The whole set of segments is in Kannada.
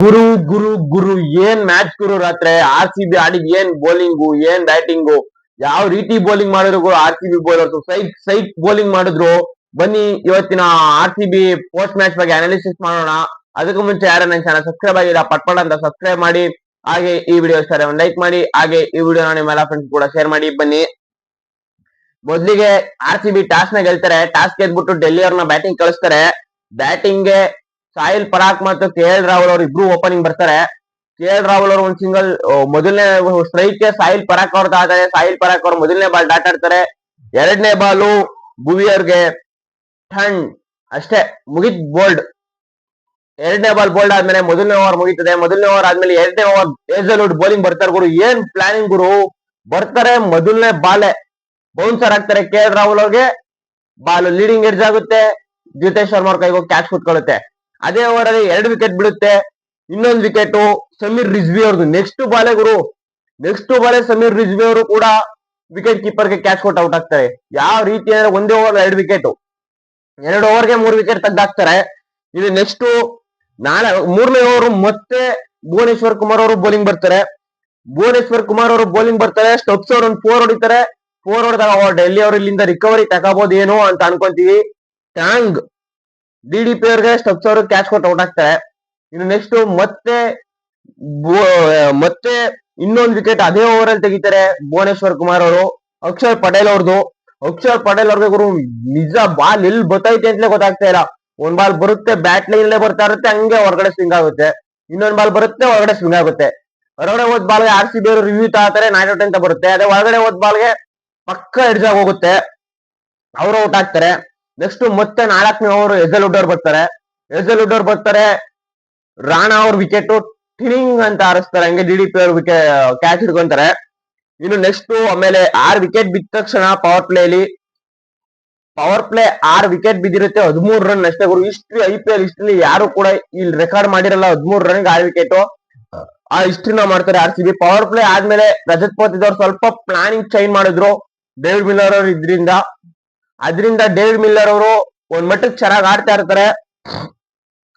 ಗುರು ಗುರು ಗುರು ಏನ್ ಮ್ಯಾಚ್ ಗುರು ರಾತ್ರಿ ಆರ್ ಸಿ ಬಿ ಆಡಿದ್ ಏನ್ ಬೌಲಿಂಗು ಏನ್ ಬ್ಯಾಟಿಂಗು ಯಾವ ರೀತಿ ಬೌಲಿಂಗ್ ಮಾಡಿದ್ರು ಆರ್ ಸಿ ಬಿ ಬೌಲರ್ಸ್ ಸೈಕ್ ಸೈಕ್ ಬೌಲಿಂಗ್ ಮಾಡಿದ್ರು. ಬನ್ನಿ ಇವತ್ತಿನ R C B post match ಬಗ್ಗೆ ಅನಾಲಿಸಿಸ್ ಮಾಡೋಣ. ಅದಕ್ಕೂ ಮುಂಚೆ ಯಾರ ನನ್ನ ಚಾನಲ್ ಸಬ್ಸ್ಕ್ರೈಬ್ ಆಗಿಲ್ಲ ಪಟ್ಪಡ ಅಂತ ಸಬ್ಸ್ಕ್ರೈಬ್ ಮಾಡಿ. ಹಾಗೆ ಈ ವಿಡಿಯೋ ಇಷ್ಟ ಒಂದು ಲೈಕ್ ಮಾಡಿ. ಹಾಗೆ ಈ ವಿಡಿಯೋ ನಿಮ್ಮೆಲ್ಲ ಫ್ರೆಂಡ್ಸ್ ಕೂಡ ಶೇರ್ ಮಾಡಿ. ಬನ್ನಿ ಮೊದ್ಲಿಗೆ ಆರ್ ಸಿ ಬಿ ಟಾಸ್ ನ ಗೆಲ್ತಾರೆ. ಟಾಸ್ ಗೆದ್ಬಿಟ್ಟು ಡೆಲ್ಲಿ ಅವ್ರನ್ನ ಬ್ಯಾಟಿಂಗ್ ಕಳಿಸ್ತಾರೆ. ಬ್ಯಾಟಿಂಗ್ ಗೆ ಸಾಹಿಲ್ ಪರಾಕ್ ಮತ್ತು ಕೆ ಎಲ್ ರಾಹುಲ್ ಅವರು ಇಬ್ರು ಓಪನಿಂಗ್ ಬರ್ತಾರೆ. ಕೆ ಎಲ್ ರಾಹುಲ್ ಅವರು ಒಂದು ಸಿಂಗಲ್ ಮೊದಲನೇ ಸ್ಟ್ರೈಕ್ ಗೆ ಸಾಹಿಲ್ ಪರಾಕ್ ಅವ್ರ ಆಡ್ತಾರೆ. ಸಾಹಿಲ್ ಪರಾಕ್ ಅವರು ಮೊದಲನೇ ಬಾಲ್ ಡಾಟ್ ಆಡ್ತಾರೆ. ಎರಡನೇ ಬಾಲು ಭುವಿ ಅವ್ರಿಗೆ ಟರ್ನ್ ಅಷ್ಟೇ ಮುಗಿತ್ ಬೋಲ್ಡ್. ಎರಡನೇ ಬಾಲ್ ಬೋಲ್ಡ್ ಆದ್ಮೇಲೆ ಮೊದಲನೇ ಓವರ್ ಮುಗಿತದೆ. ಮೊದಲನೇ ಓವರ್ ಆದ್ಮೇಲೆ ಎರಡನೇ ಓವರ್ ಹೇಜಲ್ವುಡ್ ಬೌಲಿಂಗ್ ಬರ್ತಾರೆ ಗುರು. ಏನ್ ಪ್ಲಾನಿಂಗ್ ಗುರು. ಬರ್ತಾರೆ ಮೊದಲನೇ ಬಾಲೆ ಬೌನ್ಸರ್ ಆಗ್ತಾರೆ ಕೆ ಎಲ್ ರಾಹುಲ್ ಅವ್ರಿಗೆ. ಬಾಲ್ ಲೀಡಿಂಗ್ ಎಡ್ಜ್ ಆಗುತ್ತೆ. ಜಿತೇಶ್ ಶರ್ಮಾ ಅವ್ರ ಕೈಗೆ ಕ್ಯಾಚ್ ಕುತ್ಕೊಳ್ಳುತ್ತೆ. ಅದೇ ಓವರ್ ಅಲ್ಲಿ 2 ವಿಕೆಟ್ ಬೀಳುತ್ತೆ. ಇನ್ನೊಂದು ವಿಕೆಟ್ ಸಮೀರ್ ರಿಜ್ವಿ ಅವ್ರದ್ದು ನೆಕ್ಸ್ಟ್ ಬಾಲೆ ಗುರು. ನೆಕ್ಸ್ಟ್ ಬಾಲೆ ಸಮೀರ್ ರಿಜ್ವಿ ಅವರು ಕೂಡ ವಿಕೆಟ್ ಕೀಪರ್ ಗೆ ಕ್ಯಾಚ್ ಕೊಟ್ಟು ಔಟ್ ಆಗ್ತಾರೆ. ಯಾವ ರೀತಿ ಅಂದ್ರೆ ಒಂದೇ ಓವರ್ 2 ವಿಕೆಟ್, 2 ಓವರ್ಗೆ 3 ವಿಕೆಟ್ ತೆಗ್ದಾಕ್ತಾರೆ. ಇದು ನೆಕ್ಸ್ಟ್ ಮೂರನೇ ಓವರ್ ಮತ್ತೆ ಭುವನೇಶ್ವರ್ ಕುಮಾರ್ ಅವರು ಬೌಲಿಂಗ್ ಬರ್ತಾರೆ. ಭುವನೇಶ್ವರ್ ಕುಮಾರ್ ಅವರು ಬೌಲಿಂಗ್ ಬರ್ತಾರೆ. ಸ್ಟಬ್ಸ್ ಅವರು ಒಂದು 4 ಹೊಡಿತಾರೆ. 4 ಹೊಡೆದಾಗ ಡೆಲ್ಲಿ ಅವರು ಇಲ್ಲಿಂದ ರಿಕವರಿ ತಗೋಬಹುದು ಏನೋ ಅಂತ ಅನ್ಕೊಂತೀವಿ. ಟ್ಯಾಂಗ್ ಡಿ ಡಿ ಪಿ ಅವ್ರಿಗೆ ಸ್ಟಬ್ಸ್ ಅವರು ಕ್ಯಾಚ್ ಕೊಟ್ಟು ಔಟ್ ಆಗ್ತಾರೆ. ಇನ್ನು ನೆಕ್ಸ್ಟ್ ಮತ್ತೆ ಇನ್ನೊಂದು ವಿಕೆಟ್ ಅದೇ ಓವರ್ ಅಲ್ಲಿ ತೆಗಿತಾರೆ ಭುವನೇಶ್ವರ್ ಕುಮಾರ್ ಅವರು. ಅಕ್ಷರ್ ಪಟೇಲ್ ಅವ್ರದ್ದು. ಅಕ್ಷರ್ ಪಟೇಲ್ ಅವ್ರಿಗೆ ಗುರು ನಿಜ ಬಾಲ್ ಎಲ್ಲಿ ಬರ್ತೈತೆ ಅಂತಲೇ ಗೊತ್ತಾಗ್ತಾ ಇಲ್ಲ. ಒಂದ್ ಬಾಲ್ ಬರುತ್ತೆ ಬ್ಯಾಟ್ ಲೈನ್ ಬರ್ತಾ ಇರುತ್ತೆ, ಹಂಗೆ ಹೊರಗಡೆ ಸ್ವಿಂಗ್ ಆಗುತ್ತೆ. ಇನ್ನೊಂದ್ ಬಾಲ್ ಬರುತ್ತೆ ಹೊರಗಡೆ ಸ್ವಿಂಗ್ ಆಗುತ್ತೆ. ಹೊರಗಡೆ ಹೋದ್ ಬಾಲ್ಗೆ ಆರ್ ಸಿ ಬಿ ಅವರು ರಿವ್ಯೂ ತಾತಾರೆ, ನಾಟ್ ಔಟ್ ಅಂತ ಬರುತ್ತೆ. ಅದೇ ಒಳಗಡೆ ಹೋದ್ ಬಾಲ್ಗೆ ಪಕ್ಕ ಎಡ್ಜ್ ಆಗಿ ಹೋಗುತ್ತೆ, ಅವರು ಔಟ್ ಆಗ್ತಾರೆ. ನೆಕ್ಸ್ಟ್ ಮತ್ತೆ 4ನೇ ಓವರ್ ಹೇಜಲ್ವುಡ್ ಅವ್ರು ಬರ್ತಾರೆ. ಹೇಜಲ್ವುಡ್ ಅವ್ರು ಬರ್ತಾರೆ. ರಾಣಾ ಅವ್ರ ವಿಕೆಟ್ ಟಿನಿಂಗ್ ಅಂತ ಆರಿಸ್ತಾರೆ. ಹಂಗೆ ಡಿ ಡಿ ಪಿ ಅವ್ರ ಕ್ಯಾಚ್ ಹಿಡ್ಕೊಂತಾರೆ. ಇನ್ನು ನೆಕ್ಸ್ಟ್ ಆಮೇಲೆ 6 ವಿಕೆಟ್ ಬಿದ್ದ ತಕ್ಷಣ ಪವರ್ ಪ್ಲೇ 6 ವಿಕೆಟ್ ಬಿದ್ದಿರುತ್ತೆ. 13 ರನ್ ಅಷ್ಟೇ ಗುರು. ಹಿಸ್ಟ್ರಿ IPL ಹಿಸ್ಟ್ರಿ ಯಾರು ಕೂಡ ಇಲ್ಲಿ ರೆಕಾರ್ಡ್ ಮಾಡಿರಲ್ಲ. 13 ರನ್ 6 ವಿಕೆಟ್ ಆ ಹಿಸ್ಟ್ರಿನ ಮಾಡ್ತಾರೆ R C B. Power play ಆದ್ಮೇಲೆ ರಜತ್ ಪತಿದವ್ರು ಸ್ವಲ್ಪ ಪ್ಲಾನಿಂಗ್ ಚೇಂಜ್ ಮಾಡಿದ್ರು ಡೇವಿಡ್ ಮಿಲ್ಲರ್ ಅವರು ಅದರಿಂದ ಡೇವಿಡ್ ಮಿಲ್ಲರ್ ಅವರು ಒಂದ್ ಮಟ್ಟಕ್ಕೆ ಚೆನ್ನಾಗಿ ಆಡ್ತಾ ಇರ್ತಾರೆ.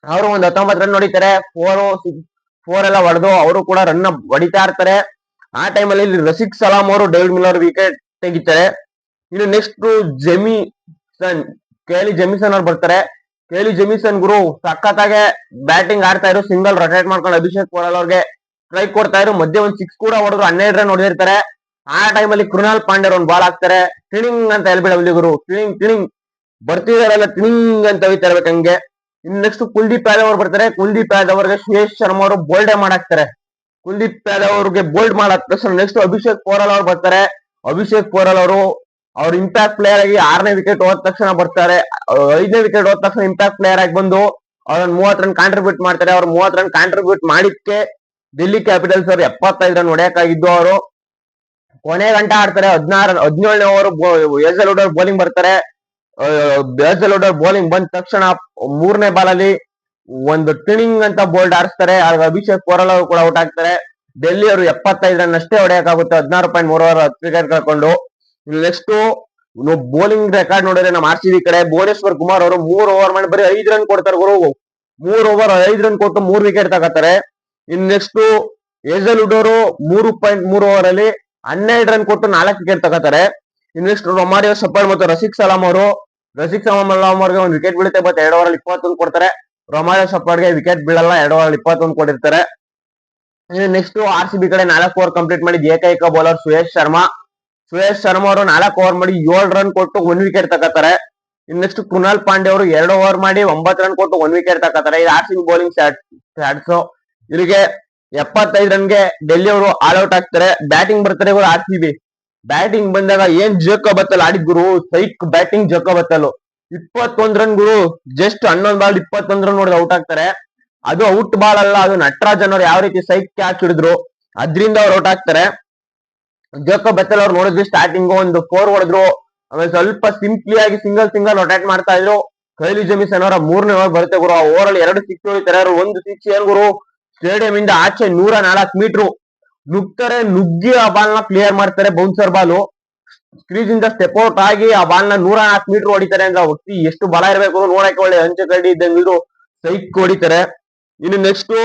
ಅವರು ಒಂದ್ 19 ರನ್ ಹೊಡಿತಾರೆ. 4 ಎಲ್ಲ ಹೊಡೆದು ಅವರು ಕೂಡ ರನ್ ಹೊಡಿತಾ ಇರ್ತಾರೆ. ಆ ಟೈಮಲ್ಲಿ ಇಲ್ಲಿ ರಸಿಕ್ ಸಲಾಂ ಅವರು ಡೇವಿಡ್ ಮಿಲ್ಲರ್ ವಿಕೆಟ್ ತೆಗಿತಾರೆ. ಇನ್ನು ನೆಕ್ಸ್ಟ್ ಕೇಲಿ ಜೆಮಿಸನ್ ಅವ್ರು ಬರ್ತಾರೆ. ಕೇಲಿ ಜೆಮಿಸನ್ ಗುರು ಸಖತ್ತಾಗೆ ಬ್ಯಾಟಿಂಗ್ ಆಡ್ತಾ ಇದ್ರು. ಸಿಂಗಲ್ ರೊಟೇಟ್ ಮಾಡ್ಕೊಂಡು ಅಭಿಷೇಕ್ ಪೋರಲ್ ಅವ್ರಿಗೆ ಸ್ಟ್ರೈಕ್ ಕೊಡ್ತಾ ಇದ್ರು. ಮಧ್ಯೆ ಒಂದು 6 ಕೂಡ ಹೊಡೆದ್ರು. 12 ರನ್ ಹೊಡೆದಿರ್ತಾರೆ. ಆ ಟೈಮಲ್ಲಿ ಕೃಣಾಲ್ ಪಾಂಡ್ಯ ಒಂದು ಬಾಲ್ ಹಾಕ್ತಾರೆ. ಟಿಣಿಂಗ್ ಅಂತ LBW ಗುರು. ಟಿಣಿಂಗ್ ಬರ್ತಿದಾರಲ್ಲ ಟಿಣಿಂಗ್ ಅಂತ ಹೋಯ್ತಾ ಇರ್ಬೇಕು ಹಂಗೆ. ಇನ್ನು ನೆಕ್ಸ್ಟ್ ಕುಲ್ದೀಪ್ ಯಾದವ್ ಅವ್ರು ಬರ್ತಾರೆ. ಕುಲ್ದೀಪ್ ಯಾದವ್ ಅವ್ರಿಗೆ ಸುಯೇಶ್ ಶರ್ಮಾ ಅವರು ಬೋಲ್ಡೇ ಮಾಡಾಕ್ತಾರೆ. ಕುಲ್ದೀಪ್ ಯಾದವ್ ಅವ್ರಿಗೆ ಬೋಲ್ಡ್ ಮಾಡಾದ ತಕ್ಷಣ ನೆಕ್ಸ್ಟ್ ಅಭಿಷೇಕ್ ಪೋರಲ್ ಅವ್ರು ಬರ್ತಾರೆ. ಅಭಿಷೇಕ್ ಪೋರಲ್ ಅವರು ಅವ್ರ ಇಂಪ್ಯಾಕ್ಟ್ ಪ್ಲೇಯರ್ ಆಗಿ 6ನೇ ವಿಕೆಟ್ ಹೋದ ತಕ್ಷಣ ಬರ್ತಾರೆ. 5ನೇ ವಿಕೆಟ್ ಹೋದ ತಕ್ಷಣ ಇಂಪ್ಯಾಕ್ಟ್ ಪ್ಲೇಯರ್ ಆಗಿ ಬಂದು ಅವ್ರನ್ನ 30 ರನ್ ಕಾಂಟ್ರಿಬ್ಯೂಟ್ ಮಾಡ್ತಾರೆ. ಅವ್ರು 30 ರನ್ ಕಾಂಟ್ರಿಬ್ಯೂಟ್ ಮಾಡಿದ್ಕೆ ಡೆಲ್ಲಿ ಕ್ಯಾಪಿಟಲ್ಸ್ ಅವ್ರು 75 ರನ್ ಹೊಡೆಯಕ್ಕಾಗಿದ್ದು. ಅವರು ಕೊನೆ ಗಂಟ ಆಡ್ತಾರೆ. 17ನೇ ಓವರ್ ಹೇಜಲ್ವುಡ್ ಅವ್ರು ಬೌಲಿಂಗ್ ಬರ್ತಾರೆ. ಹೇಜಲ್ವುಡ್ ಅವ್ರು ಬೌಲಿಂಗ್ ಬಂದ ತಕ್ಷಣ 3ನೇ ಬಾಲ್ ಅಲ್ಲಿ ಒಂದು ಟಿಣಿಂಗ್ ಅಂತ ಬೋಲ್ಡ್ ಆರಿಸ್ತಾರೆ. ಆಗ ಅಭಿಷೇಕ್ ಪೋರಲ್ ಅವರು ಕೂಡ ಔಟ್ ಆಗ್ತಾರೆ. ಡೆಲ್ಲಿ ಅವರು 75 ರನ್ ಅಷ್ಟೇ ಹೊಡೆಯಕ್ಕಾಗುತ್ತೆ 16.3 ಓವರ್ 10 ವಿಕೆಟ್ ಕಳ್ಕೊಂಡು. ನೆಕ್ಸ್ಟ್ ಬೌಲಿಂಗ್ ರೆಕಾರ್ಡ್ ನೋಡಿದ್ರೆ ನಮ್ಮ ಆರ್ ಸಿ ಬಿ ಕಡೆ ಭುವನೇಶ್ವರ್ ಕುಮಾರ್ ಅವರು 3 ಓವರ್ ಮಾಡಿ ಬರೀ 5 ರನ್ ಕೊಡ್ತಾರೆ ಗುರು. 3 ಓವರ್ 5 ರನ್ ಕೊಟ್ಟು 3 ವಿಕೆಟ್ ತಗೋತಾರೆ. ಇನ್ ನೆಕ್ಸ್ಟ್ ಹೇಜಲ್ವುಡ್ ಅವರು 3.3 ಓವರ್ ಅಲ್ಲಿ 12 ರನ್ ಕೊಟ್ಟು 4 ವಿಕೆಟ್ ತಗೋತಾರೆ. ಇನ್ ನೆಕ್ಸ್ಟ್ ರೊಮಾರಿಯೋ ಶೆಪರ್ಡ್ ಮತ್ತು ರಸಿಕ್ ಸಲಾಂ ಅವ್ರಿಗೆ ಒಂದು ವಿಕೆಟ್ ಬೀಳುತ್ತೆ. ಬಟ್ 2 ಓವರ್ ಅಲ್ಲಿ 21 ಕೊಡ್ತಾರೆ. ರೊಮಾರಿಯೋ ಶೆಪರ್ಡ್ಗೆ ವಿಕೆಟ್ ಬೀಳಲ್ಲ. 2 ಓವರ್ 21 ಕೊಟ್ಟಿರ್ತಾರೆ. ನೆಕ್ಸ್ಟ್ ಆರ್ ಸಿ ಬಿ ಕಡೆ 4 ಓವರ್ ಕಂಪ್ಲೀಟ್ ಮಾಡಿದ ಏಕೈಕ ಬೌಲರ್ ಸುಯೇಶ್ ಶರ್ಮಾ ಅವರು 4 ಓವರ್ ಮಾಡಿ 7 ರನ್ ಕೊಟ್ಟು 1 ವಿಕೆಟ್ ತಗೋತಾರೆ. ಇನ್ ನೆಕ್ಸ್ಟ್ ಕೃಣಾಲ್ ಪಾಂಡ್ಯ ಅವರು 2 ಓವರ್ ಮಾಡಿ 9 ರನ್ ಕೊಟ್ಟು 1 ವಿಕೆಟ್ ತಗೋತಾರೆ. ಇದು R C B bowling stats. ಇವರಿಗೆ 75 ರನ್ಗೆ ಡೆಲ್ಲಿ ಅವರು ಆಲ್ ಔಟ್ ಆಗ್ತಾರೆ. ಬ್ಯಾಟಿಂಗ್ ಬರ್ತಾರೆ ಇವರು ಆರ್ ಸಿ ಬಿ. ಬ್ಯಾಟಿಂಗ್ ಬಂದಾಗ ಏನ್ ಜೋಕೋಬತ್ತಲ್ ಆಡಿದ್ ಗುರು. ಸೈಕ್ ಬ್ಯಾಟಿಂಗ್ ಜೋಕೋಬತ್ತಲ್ 21 ರನ್ ಗುರು. ಜಸ್ಟ್ 11 ಬಾಲ್ 21 ರನ್ ನೋಡಿದ್ರೆ ಔಟ್ ಆಗ್ತಾರೆ. ಅದು ಔಟ್ ಬಾಲ್ ಅಲ್ಲ, ಅದು ನಟರಾಜನ್ ಅವ್ರು ಯಾವ ರೀತಿ ಸೈಕ್ ಕ್ಯಾಚ್ ಹಿಡಿದ್ರು ಅದ್ರಿಂದ ಅವ್ರು ಔಟ್ ಆಗ್ತಾರೆ. ಜೋಕೋಬತ್ತಲ್ ಅವ್ರು ನೋಡಿದ್ವಿ ಸ್ಟಾರ್ಟಿಂಗ್ ಒಂದು 4 ಹೊಡೆದ್ರು. ಆಮೇಲೆ ಸ್ವಲ್ಪ ಸಿಂಪ್ಲಿ ಆಗಿ ಸಿಂಗಲ್ ರೊಟೇಟ್ ಮಾಡ್ತಾ ಇದ್ರು. ಕೈಲಿ ಜೆಮಿಸನ್ ಅವರ 3ನೇ ಓವರ್ ಬರುತ್ತೆ ಗುರು. ಆ ಓವರ್ ಅಲ್ಲಿ 2 ಸಿಕ್ಸ್ ಹೊಡಿತಾರೆ. ಒಂದು ಸಿಕ್ಸ್ ಏನ್ ಗುರು, ಸ್ಟೇಡಿಯಂ ಇಂದ ಆಚೆ 104 ಮೀಟರ್ ನುಗ್ತಾರೆ. ನುಗ್ಗಿ ಆ ಬಾಲ್ ನ ಕ್ಲಿಯರ್ ಮಾಡ್ತಾರೆ. ಬೌನ್ಸರ್ ಬಾಲು ಕ್ರೀಸ್ ಇಂದ ಸ್ಟೆಪ್ ಔಟ್ ಆಗಿ ಆ ಬಾಲ್ ನ 104 ಮೀಟರ್ ಹೊಡಿತಾರೆ. ಅಂದ್ರೆ ವ್ಯಕ್ತಿ ಎಷ್ಟು ಬಲ ಇರಬೇಕು ನೋಡಕ್ಕೆ. ಒಳ್ಳೆ ಅಂಚೆ ಕಡ್ಡಿ ಇದ್ದಂಗೆ ಇದು ಸೈಕ್ ಹೊಡಿತಾರೆ. ಇನ್ನು ನೆಕ್ಸ್ಟ್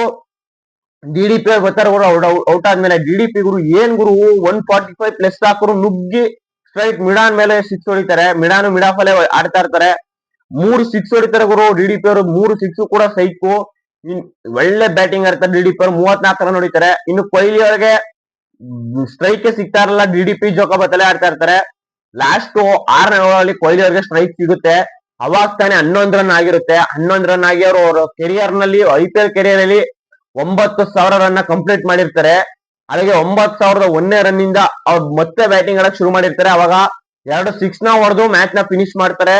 DDP ಬರ್ತಾರೆ ಗುರು ಔಟ್ ಆದ್ಮೇಲೆ. DDP ಗುರು ಏನ್ ಗುರು 145 ಪ್ಲಸ್ ಹಾಕರು ನುಗ್ಗಿ ಸ್ಟ್ರೈಟ್ ಮಿಡಾನ್ ಮೇಲೆ ಸಿಕ್ಸ್ ಹೊಡಿತಾರೆ. ಮಿಡ್ ಆಫ್ ಅಲ್ಲೇ ಆಡ್ತಾ ಇರ್ತಾರೆ. 3 ಸಿಕ್ಸ್ ಹೊಡಿತಾರೆ ಗುರು DDP ಅವರು. 3 ಸಿಕ್ಸ್ ಕೂಡ ಸೈಕು. ಒಳ್ಳೆ ಬ್ಯಾಟಿಂಗ್ ಆಡ್ತಾರೆ DDP ಅವರು. 34 ರನ್ ಹೊಡಿತಾರೆ. ಇನ್ನು ಕೊಹ್ಲಿ ಅವರಿಗೆ ಸ್ಟ್ರೈಕ್ ಸಿಗ್ತಾ ಇರಲ್ಲ. DDP ಜೋಕಾಬತ್ತಲೆ ಆಡ್ತಾ ಇರ್ತಾರೆ. ಲಾಸ್ಟ್ 6ನೇ ಓವರ್ ಅಲ್ಲಿ ಕೊಹ್ಲಿ ಅವರಿಗೆ ಸ್ಟ್ರೈಕ್ ಸಿಗುತ್ತೆ. ಅವಾಗ ತಾನೇ 11 ರನ್ ಆಗಿರುತ್ತೆ. 11 ರನ್ ಆಗಿ ಅವರು ಕೆರಿಯರ್ ನಲ್ಲಿ IPL ಕೆರಿಯರ್ ಅಲ್ಲಿ 9,000 ರನ್ ಕಂಪ್ಲೀಟ್ ಮಾಡಿರ್ತಾರೆ. ಹಾಗೆ 9,001ನೇ ರನ್ ಇಂದ ಅವ್ರು ಮತ್ತೆ ಬ್ಯಾಟಿಂಗ್ ಆಡಕ್ ಶುರು ಮಾಡಿರ್ತಾರೆ. ಅವಾಗ 2 ಸಿಕ್ಸ್ ನ ಹೊಡೆದು ಮ್ಯಾಚ್ ನ ಫಿನಿಶ್ ಮಾಡ್ತಾರೆ.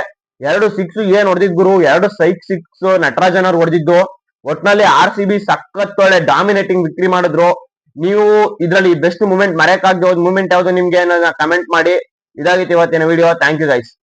2 ಸಿಕ್ಸ್ ಏನ್ ಹೊಡೆದಿದ್ ಗುರು, 2 ಸೈಕ್ ಸಿಕ್ಸ್ ನಟರಾಜನ್ ಅವ್ರು ಹೊಡೆದಿದ್ದು. ಒಟ್ನಲ್ಲಿ RCB ಸಖತ್ ಒಳ್ಳೆ ಡಾಮಿನೇಟಿಂಗ್ ವಿಕ್ಟ್ರಿ ಮಾಡಿದ್ರು. ನೀವು ಇದ್ರಲ್ಲಿ ಬೆಸ್ಟ್ ಮೂಮೆಂಟ್ ಮರೆಯಕ್ಕಾಗದೆ ಹೋದ್ ಮೂಮೆಂಟ್ ಯಾವ್ದು ನಿಮ್ಗೆ ಕಮೆಂಟ್ ಮಾಡಿ. ಇದಾಗಿತ್ತು ಇವತ್ತಿನ ವಿಡಿಯೋ. Thank you guys.